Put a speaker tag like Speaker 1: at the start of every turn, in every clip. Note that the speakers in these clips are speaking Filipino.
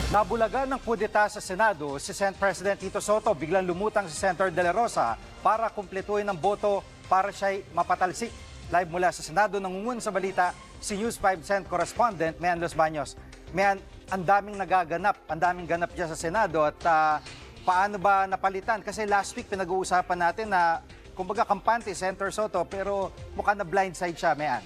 Speaker 1: Nabulagan ng kudeta sa Senado, si Senate President Tito Soto biglang lumutang si Senator De La Rosa para kumpletuhin ang boto para siya'y mapatalsik. Live mula sa Senado, nangungun sa balita si News 5 Senate Correspondent Mian Los Baños. Mian, ang daming ganap dyan sa Senado at paano ba napalitan? Kasi last week pinag-uusapan natin na kumbaga kampante Senator Soto pero mukhang na blindside siya, Mian.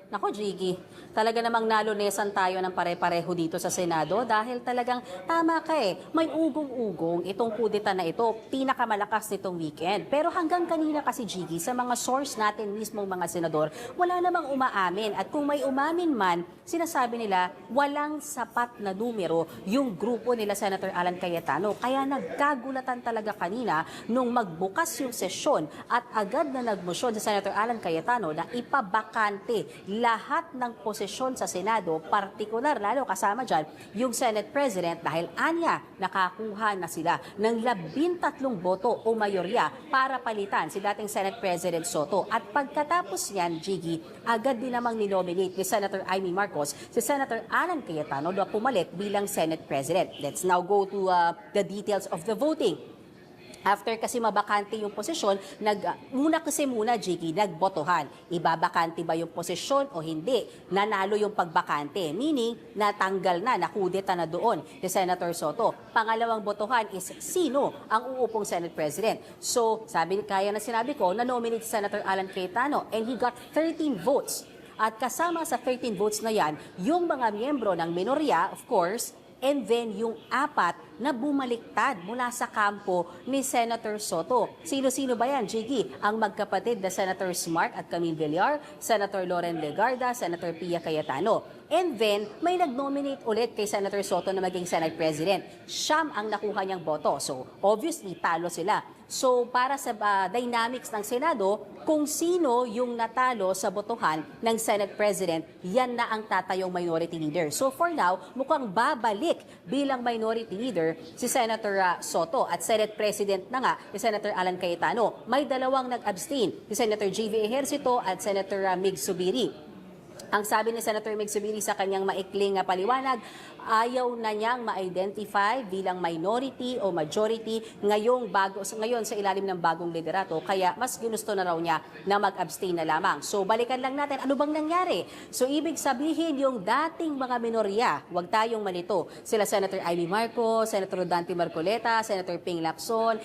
Speaker 2: Nako, Jiggy, talaga namang nalunesan tayo ng pare-pareho dito sa Senado dahil talagang tama ka may ugong-ugong itong kudeta na ito, pinakamalakas nitong weekend. Pero hanggang kanina kasi, Jiggy, sa mga source natin mismong mga senador, wala namang umaamin. At kung may umamin man, sinasabi nila walang sapat na numero yung grupo nila Senator Alan Cayetano. Kaya nagkagulatan talaga kanina nung magbukas yung sesyon at agad na nagmosyon si Senator Alan Cayetano na ipabakante lahat ng posisyon sa Senado, partikular lalo kasama dyan yung Senate President dahil anya nakakuha na sila ng 13 boto o mayorya para palitan si dating Senate President Soto. At pagkatapos niyan, Jiggy, agad din namang ninominate ni Senator Amy Marcos si Senator Alan Cayetano na pumalit bilang Senate President. Let's now go to the details of the voting. After kasi mabakante yung posisyon, muna Jiggy, nagbotohan. Ibabakante ba yung posisyon o hindi? Nanalo yung pagbakante. Meaning, natanggal na, nakudeta na doon si Senator Soto. Pangalawang botohan is sino ang uupong Senate President. So, kaya na sinabi ko, na-nominate si Senator Alan Cayetano and he got 13 votes. At kasama sa 13 votes na yan, yung mga miyembro ng minorya, of course, and then yung 4 na bumaliktad mula sa kampo ni Senator Soto. Sino-sino ba yan, Jiggy? Ang magkapatid na Senator Smart at Camille Villar, Senator Loren Legarda, Senator Pia Cayetano. And then, may nag-nominate ulit kay Senator Soto na maging Senate President. Siyam ang nakuha niyang boto. So, obviously, talo sila. So, para sa dynamics ng Senado, kung sino yung natalo sa botohan ng Senate President, yan na ang tatayong minority leader. So, for now, mukhang babalik bilang minority leader si Senator Soto at Senate President na nga si Senator Alan Cayetano. May dalawang nag-abstain, si Senator J.V. Ejercito at Senator Mig Zubiri. Ang sabi ni Senator Mig Zubiri sa kanyang maikling paliwanag, ayaw na niyang ma-identify bilang minority o majority ngayon sa ilalim ng bagong liderato, kaya mas ginusto na raw niya na mag-abstain na lamang. So balikan lang natin, ano bang nangyari? So ibig sabihin yung dating mga minorya, huwag tayong malito, sila Senator Amy Marcos, Senator Dante Marcoleta, Senator Ping Lacson,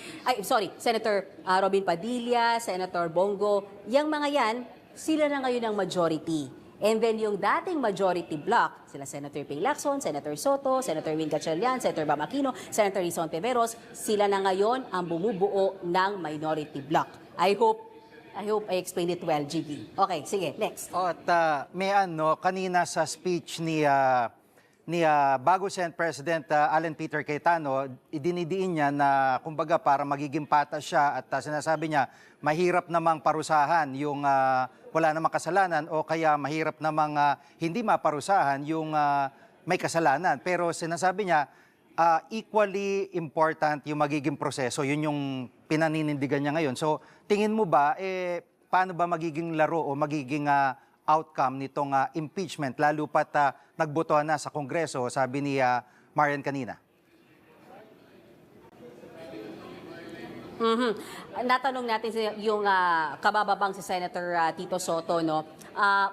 Speaker 2: Senator Robin Padilla, Senator Bongo, yung mga yan, sila na ngayon ang majority. And then yung dating majority block, sila Senator Ping Lacson, Senator Soto, Senator Win Gatchalian, Senator Bam Aquino, Senator Rizon Teveros, sila na ngayon ang bumubuo ng minority block. I hope I explained it well, Jiggy. Okay, sige, next.
Speaker 1: At kanina sa speech ni bago Senate President Alan Peter Cayetano, idinidiin niya na kumbaga para magiging patas siya at sinasabi niya mahirap namang parusahan yung wala namang kasalanan o kaya mahirap namang hindi maparusahan yung may kasalanan. Pero sinasabi niya equally important yung magiging proseso. Yun yung pinaninindigan niya ngayon. So tingin mo ba paano ba magiging laro o magiging outcome nitong impeachment, lalo pat nagbotohan na sa Kongreso, sabi ni Marian kanina?
Speaker 2: Natanong natin yung kabababang si Senator Tito Soto, no?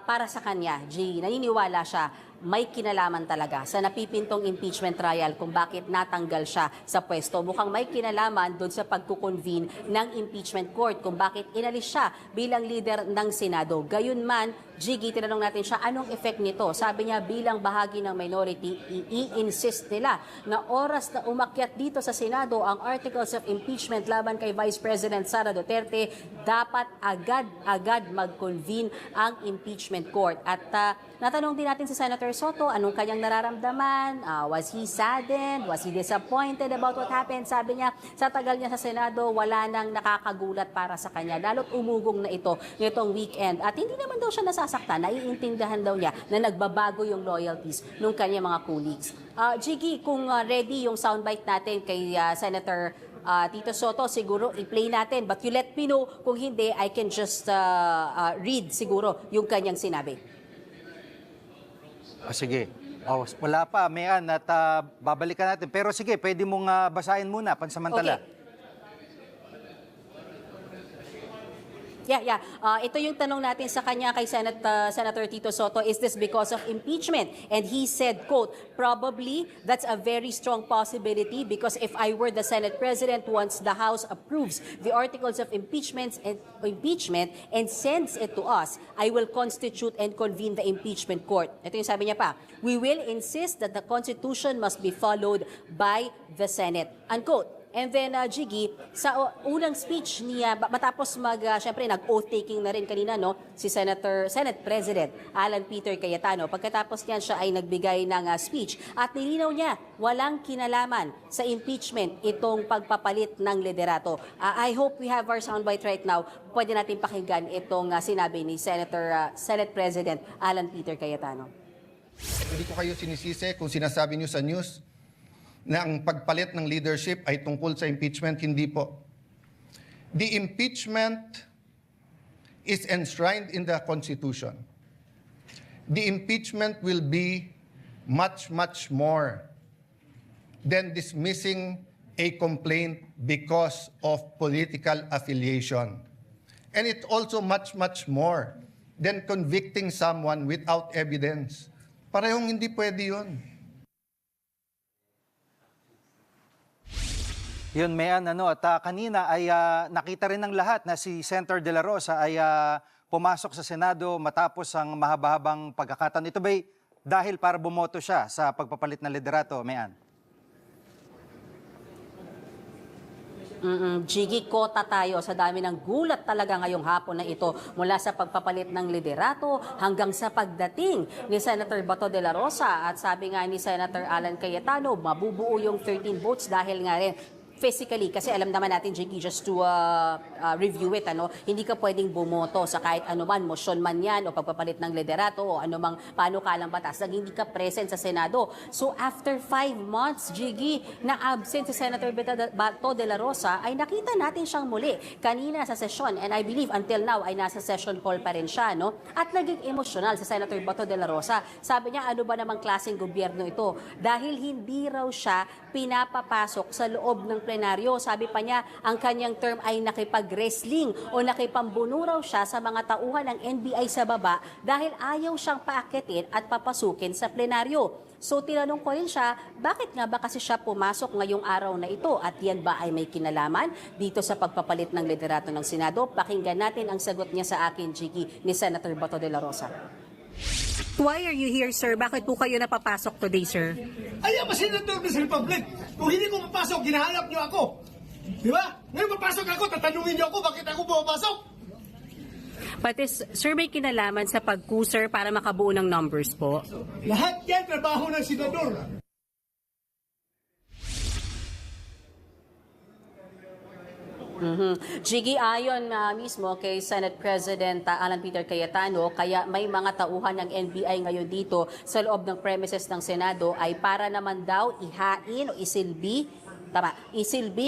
Speaker 2: Para sa kanya, naniniwala siya may kinalaman talaga sa napipintong impeachment trial kung bakit natanggal siya sa pwesto. Mukhang may kinalaman doon sa pagkukonvene ng impeachment court kung bakit inalis siya bilang leader ng Senado. Gayunman, Jiggy, tinanong natin siya, anong effect nito? Sabi niya, bilang bahagi ng minority, i-insist nila na oras na umakyat dito sa Senado ang articles of impeachment laban kay Vice President Sara Duterte, dapat agad mag-convene ang impeachment court. At natanong din natin si Senator Soto, anong kanyang nararamdaman? Was he saddened? Was he disappointed about what happened? Sabi niya, sa tagal niya sa Senado, wala nang nakakagulat para sa kanya. Lalo't umugong na ito nitong weekend. At hindi naman daw siya nasasaktan, naiintindihan daw niya na nagbabago yung loyalties ng kanyang mga colleagues. Jiggy, kung ready yung soundbite natin kay Senator Tito Soto, siguro i-play natin. But you let me know kung hindi, I can just read siguro yung kanyang sinabi.
Speaker 1: Sige. Wala pa, Mayan, at babalikan natin. Pero sige, pwede mong basahin muna pansamantala.
Speaker 2: Okay. Yeah. Ito yung tanong natin sa kanya kay Senator Tito Soto, is this because of impeachment? And he said, quote, probably that's a very strong possibility because if I were the Senate President, once the House approves the articles of impeachment and sends it to us, I will constitute and convene the impeachment court. Ito yung sabi niya pa, we will insist that the Constitution must be followed by the Senate. Unquote. And then, Jiggy, sa unang speech niya, matapos syempre, nag-oath taking na rin kanina, no, si Senate President Alan Peter Cayetano. Pagkatapos niyan, siya ay nagbigay ng speech at nilinaw niya, walang kinalaman sa impeachment itong pagpapalit ng liderato. I hope we have our soundbite right now. Pwede natin pakinggan itong sinabi ni Senate President Alan Peter Cayetano.
Speaker 3: Hindi ko kayo sinisisi kung sinasabi niyo sa news na ang pagpalit ng leadership ay tungkol sa impeachment. Hindi po. The impeachment is enshrined in the Constitution. The impeachment will be much, much more than dismissing a complaint because of political affiliation. And it's also much, much more than convicting someone without evidence. Parehong hindi pwede yun.
Speaker 1: Yun, Mayan, at kanina ay nakita rin ng lahat na si Senator De La Rosa ay pumasok sa Senado matapos ang mahaba-habang pagkakataon. Ito ba'y dahil para bumoto siya sa pagpapalit ng liderato, Mayan?
Speaker 2: Jiggy, kota tayo sa dami ng gulat talaga ngayong hapon na ito mula sa pagpapalit ng liderato hanggang sa pagdating ni Senator Bato de la Rosa. At sabi nga ni Senator Alan Cayetano, mabubuo yung 13 votes dahil nga rin physically, kasi alam naman natin, Jiggy, just to review it, hindi ka pwedeng bumoto sa kahit anuman, motion man yan, o pagpapalit ng liderato, o anumang panukalang batas, nang hindi ka present sa Senado. So, after 5 months, Jiggy, na absent si Senator Bato de la Rosa, ay nakita natin siyang muli kanina sa session, and I believe until now ay nasa session hall pa rin siya, at naging emosyonal si Senator Bato de la Rosa. Sabi niya, ano ba namang klaseng gobyerno ito? Dahil hindi raw siya pinapapasok sa loob ng plenaryo. Sabi pa niya, ang kanyang term ay nakipag-wrestling o nakipambuno raw siya sa mga tauhan ng NBI sa baba dahil ayaw siyang paakitin at papasukin sa plenaryo. So tinanong ko rin siya, bakit nga ba kasi siya pumasok ngayong araw na ito at yan ba ay may kinalaman dito sa pagpapalit ng liderato ng Senado? Pakinggan natin ang sagot niya sa akin, Jiggy, ni Senator Bato de la Rosa.
Speaker 4: Why are you here, sir? Bakit po kayo napapasok today, sir?
Speaker 5: Ay, ang Senator ng Republic. Kung hindi ko mapasok, ginahanap niyo ako. Di ba? Ngayon mapasok ako, tatanungin niyo ako, bakit ako pumapasok?
Speaker 4: Pati, sir, may kinalaman sa pag-cuser para makabuo ng numbers po?
Speaker 5: Lahat yan, trabaho ng senador.
Speaker 2: Jiggy, ayon mismo kay Senate President Alan Peter Cayetano, kaya may mga tauhan ng NBI ngayon dito sa loob ng premises ng Senado ay para naman daw ihain o isilbi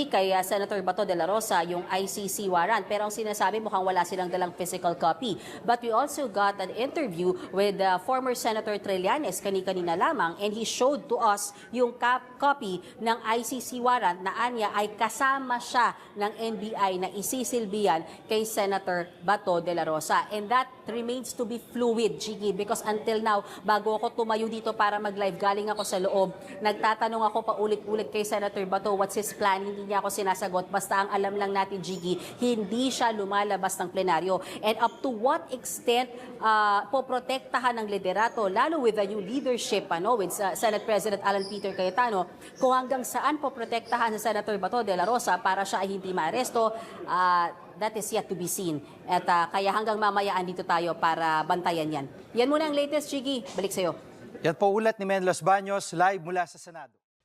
Speaker 2: kay Senator Bato de la Rosa yung ICC warrant. Pero ang sinasabi, mukhang wala silang dalang physical copy. But we also got an interview with former Senator Trillanes kanina lamang, and he showed to us yung copy ng ICC warrant na anya ay kasama siya ng NBI na isisilbihan kay Senator Bato de la Rosa. And that remains to be fluid, Jiggy, because until now, bago ako tumayo dito para mag-live, galing ako sa loob, nagtatanong ako paulit-ulit kay Senator Bato, what's his plan? Hindi niya ako sinasagot. Basta ang alam lang natin, Jiggy, hindi siya lumalabas ng plenaryo. And up to what extent poprotektahan ng liderato, lalo with the new leadership, with Senate President Alan Peter Cayetano, kung hanggang saan poprotektahan sa Senator Bato de la Rosa para siya ay hindi maaresto, that is yet to be seen. At kaya hanggang mamaya andito tayo para bantayan yan. Yan muna ang latest, Jiggy. Balik sa'yo.
Speaker 1: Yan po ulat ni Men Los Baños, live mula sa Senado.